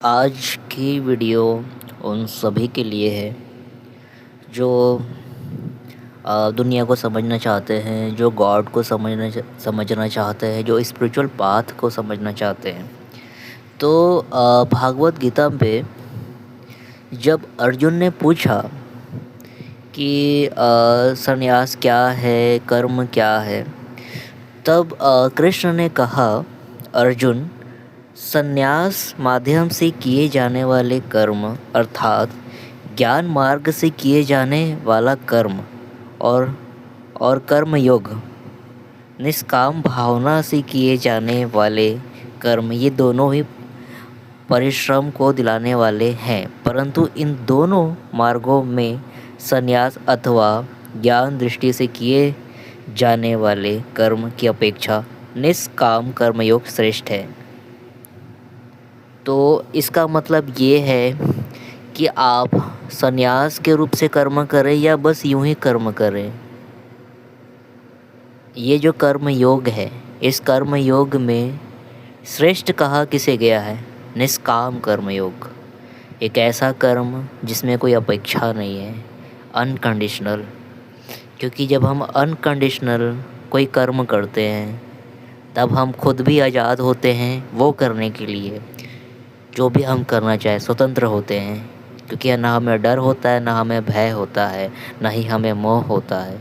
आज की वीडियो उन सभी के लिए है जो दुनिया को समझना चाहते हैं, जो गॉड को समझना चाहते हैं, जो स्पिरिचुअल पाथ को समझना चाहते हैं। तो भागवत गीता पे जब अर्जुन ने पूछा कि संन्यास क्या है, कर्म क्या है, तब कृष्ण ने कहा, अर्जुन, संन्यास माध्यम से किए जाने वाले कर्म अर्थात ज्ञान मार्ग से किए जाने वाला कर्म और कर्म योग निष्काम भावना से किए जाने वाले कर्म, ये दोनों ही परिश्रम को दिलाने वाले हैं। परंतु इन दोनों मार्गों में संन्यास अथवा ज्ञान दृष्टि से किए जाने वाले कर्म की अपेक्षा निष्काम कर्मयोग श्रेष्ठ है। तो इसका मतलब ये है कि आप संन्यास के रूप से कर्म करें या बस यूं ही कर्म करें। ये जो कर्म योग है, इस कर्म योग में श्रेष्ठ कहा किसे गया है? निष्काम कर्म योग। एक ऐसा कर्म जिसमें कोई अपेक्षा नहीं है, अनकंडीशनल। क्योंकि जब हम अनकंडीशनल कोई कर्म करते हैं तब हम खुद भी आज़ाद होते हैं वो करने के लिए जो भी हम करना चाहें, स्वतंत्र होते हैं। क्योंकि ना हमें डर होता है, ना हमें भय होता है, ना ही हमें मोह होता है।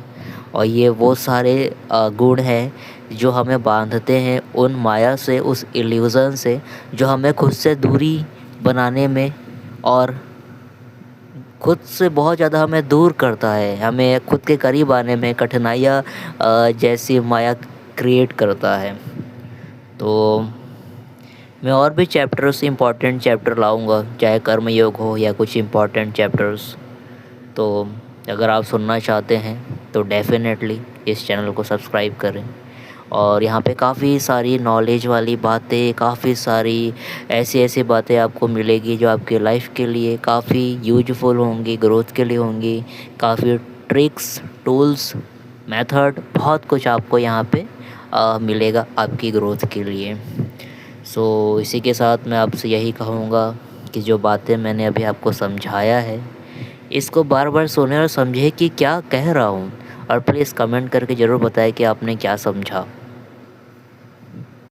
और ये वो सारे गुण हैं जो हमें बांधते हैं उन माया से, उस इल्यूज़न से जो हमें खुद से दूरी बनाने में और खुद से बहुत ज़्यादा हमें दूर करता है, हमें खुद के करीब आने में कठिनाइयाँ जैसी माया क्रिएट करता है। तो मैं और भी चैप्टर्स, इम्पॉर्टेंट चैप्टर लाऊंगा, चाहे कर्म योग हो या कुछ इम्पॉर्टेंट चैप्टर्स। तो अगर आप सुनना चाहते हैं तो डेफ़िनेटली इस चैनल को सब्सक्राइब करें। और यहाँ पे काफ़ी सारी नॉलेज वाली बातें, काफ़ी सारी ऐसी बातें आपको मिलेगी जो आपके लाइफ के लिए काफ़ी यूजफुल होंगी, ग्रोथ के लिए होंगी। काफ़ी ट्रिक्स, टूल्स, मेथड, बहुत कुछ आपको यहाँ पे मिलेगा आपकी ग्रोथ के लिए। सो इसी के साथ मैं आपसे यही कहूँगा कि जो बातें मैंने अभी आपको समझाया है, इसको बार बार सुने और समझे कि क्या कह रहा हूँ। और प्लीज़ कमेंट करके ज़रूर बताएं कि आपने क्या समझा।